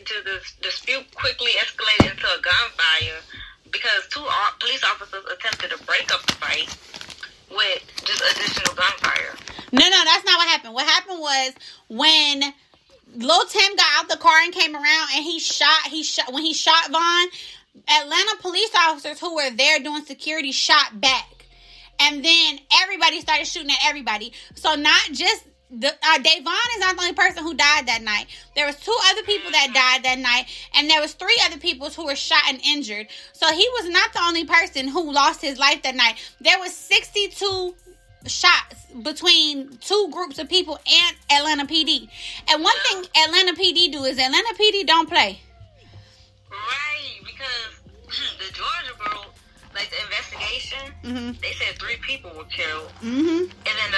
the dispute quickly escalated into a gunfire because two police officers attempted to break up the fight with just additional gunfire. No, that's not what happened. What happened was when Lil Tim got out the car and came around and when he shot Vaughn, Atlanta police officers who were there doing security shot back. And then everybody started shooting at everybody. So not just Davon is not the only person who died that night. There was 2 other people that died that night, and there was 3 other people who were shot and injured. So he was not the only person who lost his life that night. There was 62 shots between 2 groups of people and Atlanta PD. And one thing Atlanta PD do is Atlanta PD don't play. Right, because the Georgia Bureau, like the investigation, they said 3 people were killed. And then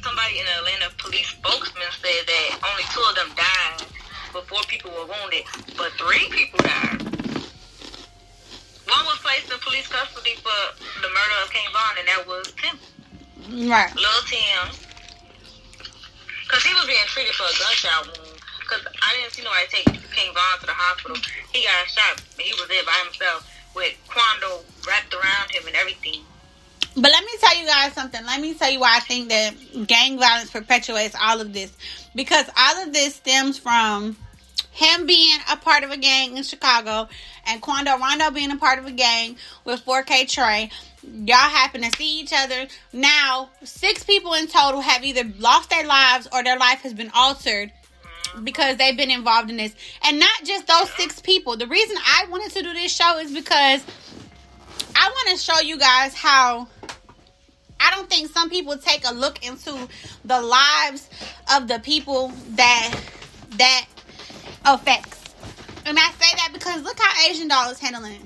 somebody in the Atlanta police spokesman said that only 2 of them died, but 4 people were wounded, but 3 people died. One was placed in police custody for the murder of King Von, and that was Tim. Right. Lil Tim. Because he was being treated for a gunshot wound. Because I didn't see nobody take King Von to the hospital. He got shot, and he was there by himself with Quando wrapped around him and everything. But let me tell you guys something. Let me tell you why I think that gang violence perpetuates all of this. Because all of this stems from him being a part of a gang in Chicago and Quando Rondo being a part of a gang with 4K Trey. Y'all happen to see each other. Now, 6 people in total have either lost their lives or their life has been altered because they've been involved in this. And not just those 6 people. The reason I wanted to do this show is because I want to show you guys how I don't think some people take a look into the lives of the people that affects. And I say that because look how Asian Doll is handling it.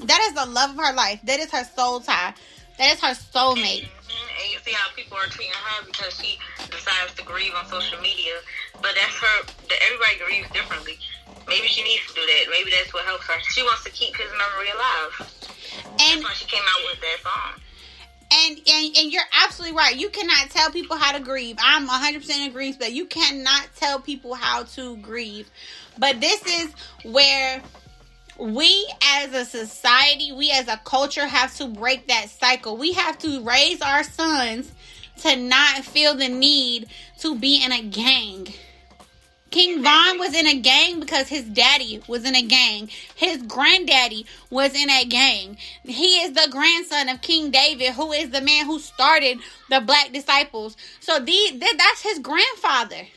That is the love of her life. That is her soul tie. That is her soulmate. And you see how people are treating her because she decides to grieve on social media. But that's her. Everybody grieves differently. Maybe she needs to do that. Maybe that's what helps her. She wants to keep his memory alive. And that's why she came out with that song. And you're absolutely right. You cannot tell people how to grieve. I'm 100% agree that you cannot tell people how to grieve. But this is where we as a society, we as a culture have to break that cycle. We have to raise our sons to not feel the need to be in a gang. King Von was in a gang because his daddy was in a gang. His granddaddy was in a gang. He is the grandson of King David, who is the man who started the Black Disciples. So that's his grandfather.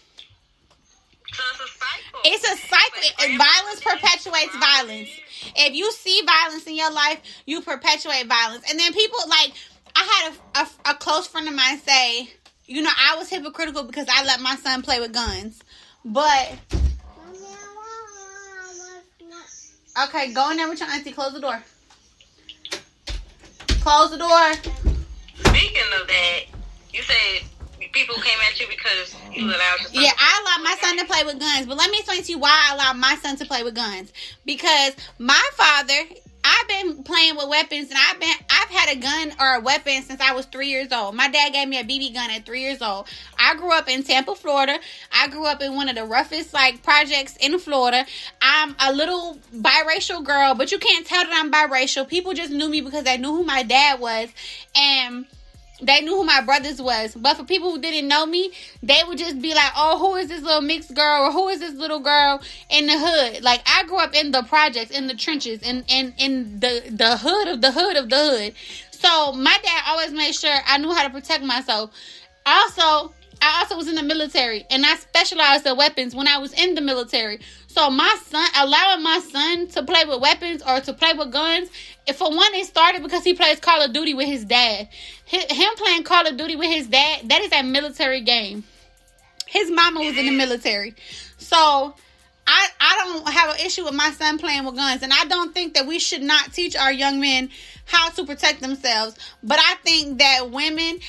So it's a cycle. It's a cycle. Violence perpetuates violence. If you see violence in your life, you perpetuate violence. And then people, like, I had a close friend of mine say, you know, I was hypocritical because I let my son play with guns. But, okay, go in there with your auntie. Close the door. Close the door. Speaking of that, you said people came at you because you allowed your son. Yeah, I allowed my son to play with guns. But let me explain to you why I allowed my son to play with guns. Because my father, I've been playing with weapons, and I've had a gun or a weapon since I was 3 years old. My dad gave me a BB gun at 3 years old. I grew up in Tampa, Florida. I grew up in one of the roughest projects in Florida. I'm a little biracial girl, but you can't tell that I'm biracial. People just knew me because they knew who my dad was, and they knew who my brothers was. But for people who didn't know me, they would just be like, oh, who is this little mixed girl? Or who is this little girl in the hood? Like, I grew up in the projects, in the trenches, in the hood of the hood of the hood. So my dad always made sure I knew how to protect myself. I also was in the military, and I specialized in weapons when I was in the military. So allowing my son to play with weapons or to play with guns, for one, it started because he plays Call of Duty with his dad. Him playing Call of Duty with his dad, that is a military game. His mama was in the military. So I don't have an issue with my son playing with guns. And I don't think that we should not teach our young men how to protect themselves. But I think that women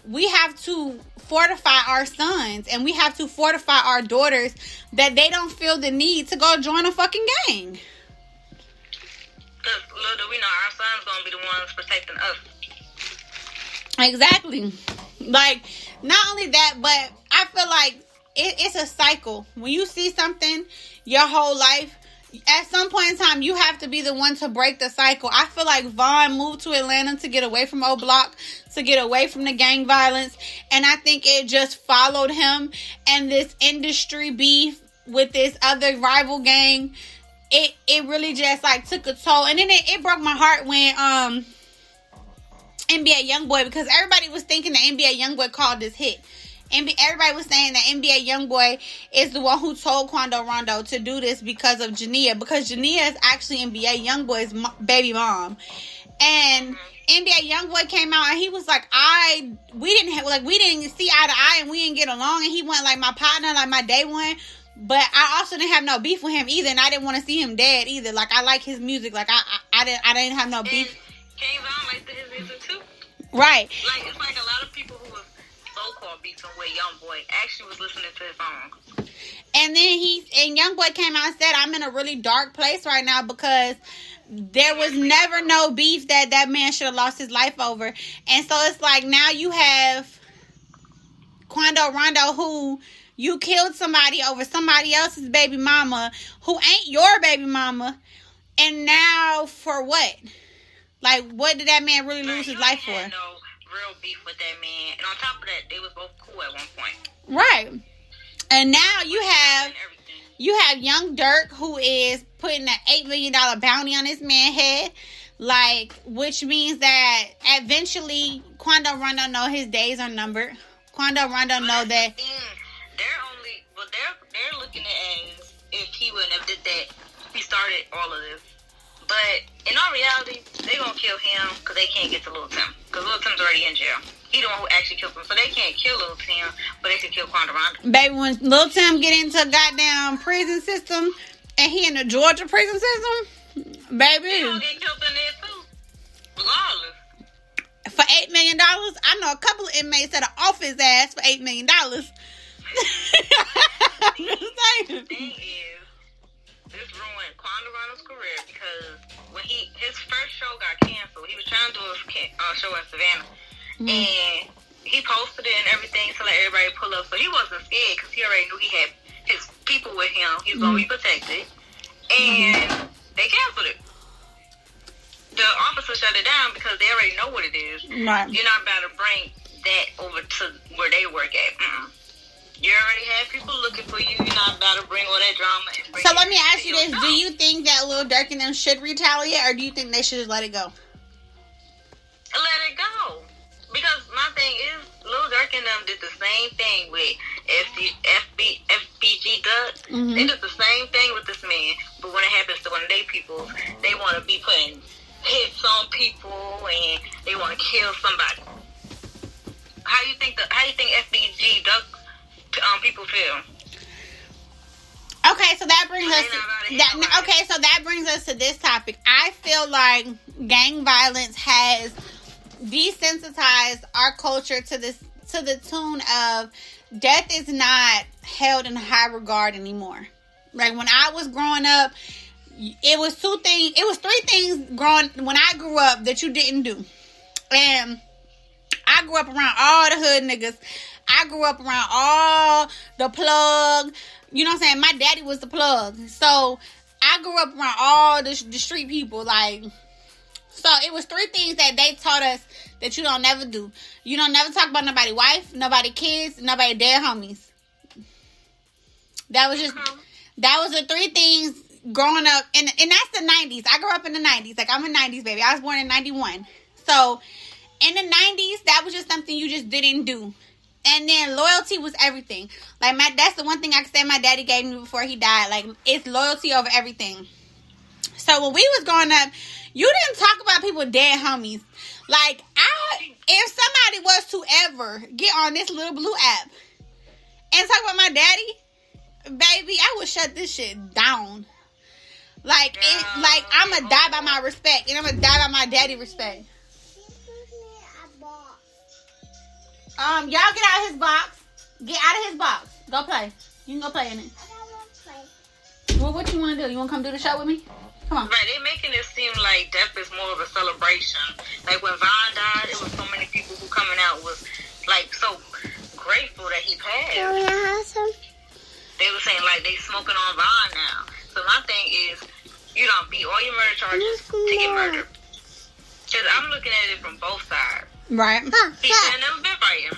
we have to fortify our sons, and we have to fortify our daughters that they don't feel the need to go join a fucking gang. Because little do we know, our son's going to be the ones protecting us. Exactly. Like, not only that, but I feel like it's a cycle. When you see something your whole life, at some point in time, you have to be the one to break the cycle. I feel like Vaughn moved to Atlanta to get away from O Block, to get away from the gang violence. And I think it just followed him. And this industry beef with this other rival gang, it really just like took a toll. And then it broke my heart when NBA Youngboy, because everybody was thinking the NBA Youngboy called this hit. Everybody was saying that NBA Youngboy is the one who told Quando Rondo to do this because of Jania. Because Jania is actually NBA Youngboy's baby mom. And NBA Youngboy came out and he was like, we didn't see eye to eye and we didn't get along. And he went like my partner, like my day one. But I also didn't have no beef with him either. And I didn't want to see him dead either. Like, I like his music. Like, I didn't have no beef. Came on like his music too. Right. Like, it's like a lot of people who was so-called beefing with Youngboy actually was listening to his songs. And then Youngboy came out and said, I'm in a really dark place right now because there was never no beef that man should have lost his life over. And so it's like now you have Quando Rondo, who you killed somebody over somebody else's baby mama who ain't your baby mama. And now for what? Like, what did that man really lose his life for? No real beef with that man. And on top of that, they was both cool at one point. Right. And now you have Young Dirk, who is putting an $8 million bounty on this man's head. Like, which means that eventually Quando Rondo know his days are numbered. Quando Rondo know that. They're looking at it as if he wouldn't have did that, he started all of this. But in all reality, they gonna kill him because they can't get to Lil Tim. Because Lil Tim's already in jail. He the one who actually killed him. So they can't kill Lil Tim, but they can kill Quando Rondo. Baby, when Lil Tim get into a goddamn prison system and he in the Georgia prison system, baby. He gonna get killed in there too. Regardless. For $8 million, I know a couple of inmates that are off his ass for $8 million. The thing is, this ruined Quando Rondo's career because when his first show got canceled, he was trying to do a show in Savannah, and he posted it and everything to let everybody pull up. So he wasn't scared because he already knew he had his people with him. He was gonna be protected, and they canceled it. The officer shut it down because they already know what it is. Right. You're not about to bring that over to where they work at. You already have people looking for you. You're not about to bring all that drama. And so let me ask you this. Do you think that Lil Durk and them should retaliate, or do you think they should just let it go? Let it go. Because my thing is, Lil Durk and them did the same thing with FBG Duck. They did the same thing with this man. But when it happens to one of their people, they want to be putting hits on people and they want to kill somebody. How you think FBG Duck people feel? Okay, so that brings us to this topic. I feel like gang violence has desensitized our culture to the tune of death is not held in high regard anymore. Like when I was growing up, it was three things when I grew up that you didn't do. And I grew up around all the hood niggas. I grew up around all the plug. You know what I'm saying? My daddy was the plug. So I grew up around all the street people. Like, so it was three things that they taught us that you don't never do. You don't never talk about nobody's wife, nobody kids, nobody dead homies. That was the three things growing up. And that's the 90s. I grew up in the 90s. Like, I'm a 90s baby. I was born in 91. So in the 90s, that was just something you just didn't do. And then loyalty was everything. Like, that's the one thing I can say my daddy gave me before he died. Like, it's loyalty over everything. So when we was growing up, you didn't talk about people dead homies. Like, if somebody was to ever get on this little blue app and talk about my daddy, baby, I would shut this shit down. Like, I'm going to die by my respect. And I'm going to die by my daddy respect. Y'all get out of his box. Get out of his box. Go play. You can go play in it. I don't want to play. Well, what you want to do? You want to come do the show with me? Come on. Right, they're making it seem like death is more of a celebration. Like when Vaughn died, it was so many people who coming out was like so grateful that he passed. Can we have some? they were saying like they smoking on bond now. So my thing is, you don't beat all your murder charges to get murdered. Because I'm looking at it from both sides. Right. He should have never been fighting.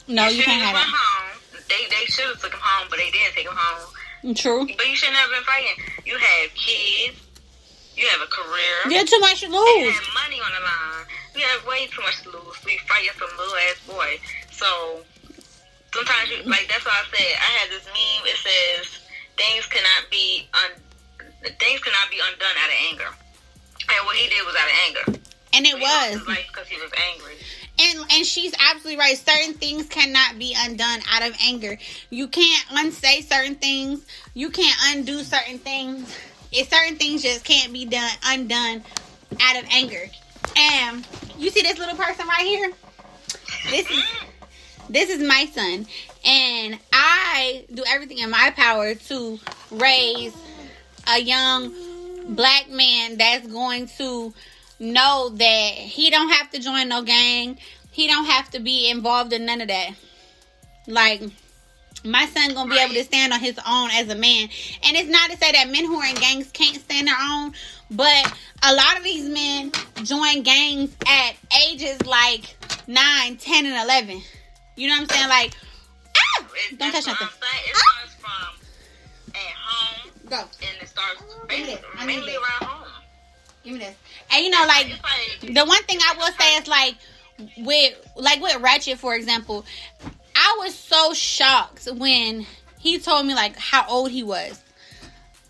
No, you can't have it. Home. They should have took him home, but they didn't take him home. True. But you shouldn't have been fighting. You have kids. You have a career. You have too much to You lose. have money on the line. You have way too much to lose. We fighting some little ass boy. So sometimes you like. That's why I said I had this meme. It says things cannot be undone out of anger. And what he did was out of anger. And it was. Because he was angry. And she's absolutely right. Certain things cannot be undone out of anger. You can't unsay certain things. You can't undo certain things. Certain things just can't be undone out of anger. And you see this little person right here? This is my son. And I do everything in my power to raise a young black man that's going to know that he don't have to join no gang. He don't have to be involved in none of that. Like, my son gonna be able to stand on his own as a man. And it's not to say that men who are in gangs can't stand their own, but a lot of these men join gangs at ages like 9, 10, and 11. You know what I'm saying? Like, don't touch nothing. It starts from at home. Go. And it starts mainly around home. Give me this. And you know, like, the one thing I will say is like with Ratchet, for example, I was so shocked when he told me like how old he was.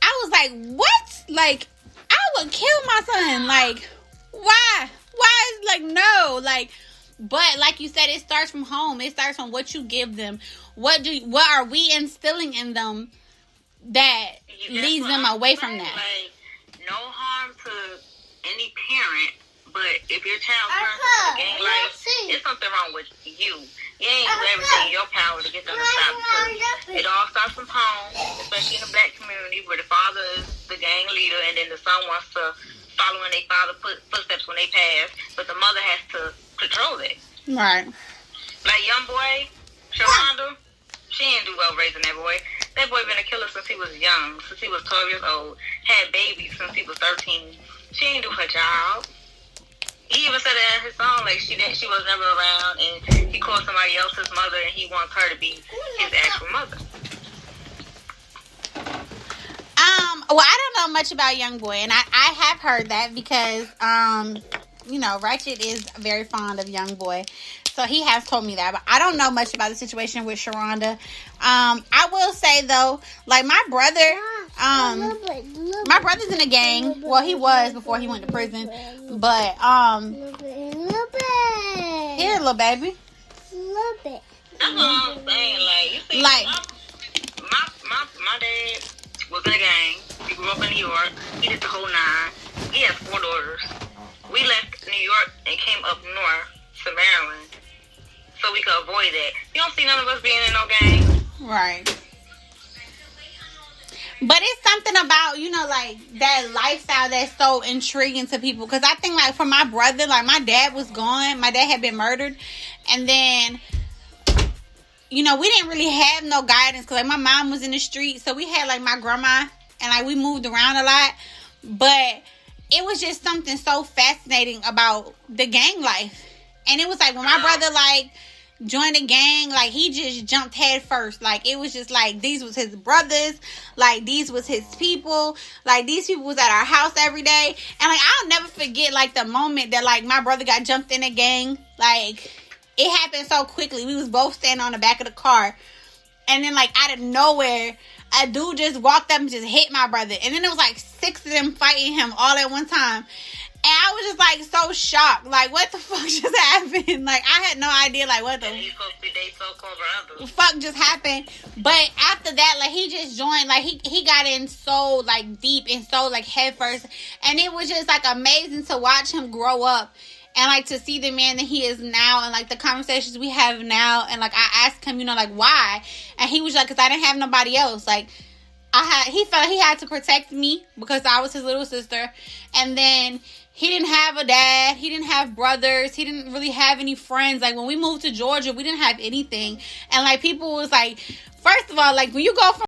I was like, what? Like, I would kill my son. Like, why? Why is like no? Like, but like you said, it starts from home. It starts from what you give them. What are we instilling in them that leads them away from that? Like, no harm to any parent, but if your child turns into a gang life, it's something wrong with you. You ain't do everything in your power to get them to stop. Because it all starts from home, especially in the black community where the father is the gang leader and then the son wants to follow in their father's footsteps when they pass, but the mother has to control it. Right. Like young boy, Sharonda, she didn't do well raising that boy. That boy been a killer since he was young, since he was 12 years old. Had babies since he was 13. She didn't do her job. He even said it in his song, like she was never around, and he called somebody else his mother, and he wants her to be his actual mother. Well, I don't know much about Young Boy, and I have heard that because you know, Ratchet is very fond of Young Boy. So he has told me that, but I don't know much about the situation with Sharonda. I will say though, like my brother, my brother's in a gang. Well, he was before he went to prison, but here, little baby. That's what I'm saying. Like, you see, Like, my dad was in a gang. He grew up in New York. He did the whole 9. He had 4 daughters. We left New York and came up north to Maryland so we could avoid that. You don't see none of us being in no gang. right. But it's something about, you know, like that lifestyle that's so intriguing to people. Because I think, like, for my brother, like, my dad was gone. My dad had been murdered. And then, you know, we didn't really have no guidance. Because, like, my mom was in the street. So we had, like, my grandma. And, like, we moved around a lot. But it was just something so fascinating about the gang life. And it was, like, when my brother, like, joined a gang, like, he just jumped head first. Like, it was just like, these was his brothers, like, these was his people, like, these people was at our house every day. And, like, I'll never forget, like, the moment that, like, my brother got jumped in a gang. Like, it happened so quickly. We was both standing on the back of the car, and then, like, out of nowhere, a dude just walked up and just hit my brother. And then it was like 6 of them fighting him all at one time. And I was just, like, so shocked. Like, what the fuck just happened? Like, I had no idea, like, what the fuck just happened. But after that, like, he just joined. Like, he got in so, like, deep and so, like, head first. And it was just, like, amazing to watch him grow up. And, like, to see the man that he is now and, like, the conversations we have now. And, like, I asked him, you know, like, why? And he was like, because I didn't have nobody else. Like, he felt like he had to protect me because I was his little sister. And then he didn't have a dad. He didn't have brothers. He didn't really have any friends. Like, when we moved to Georgia, we didn't have anything. And, like, people was like, first of all, like, when you go from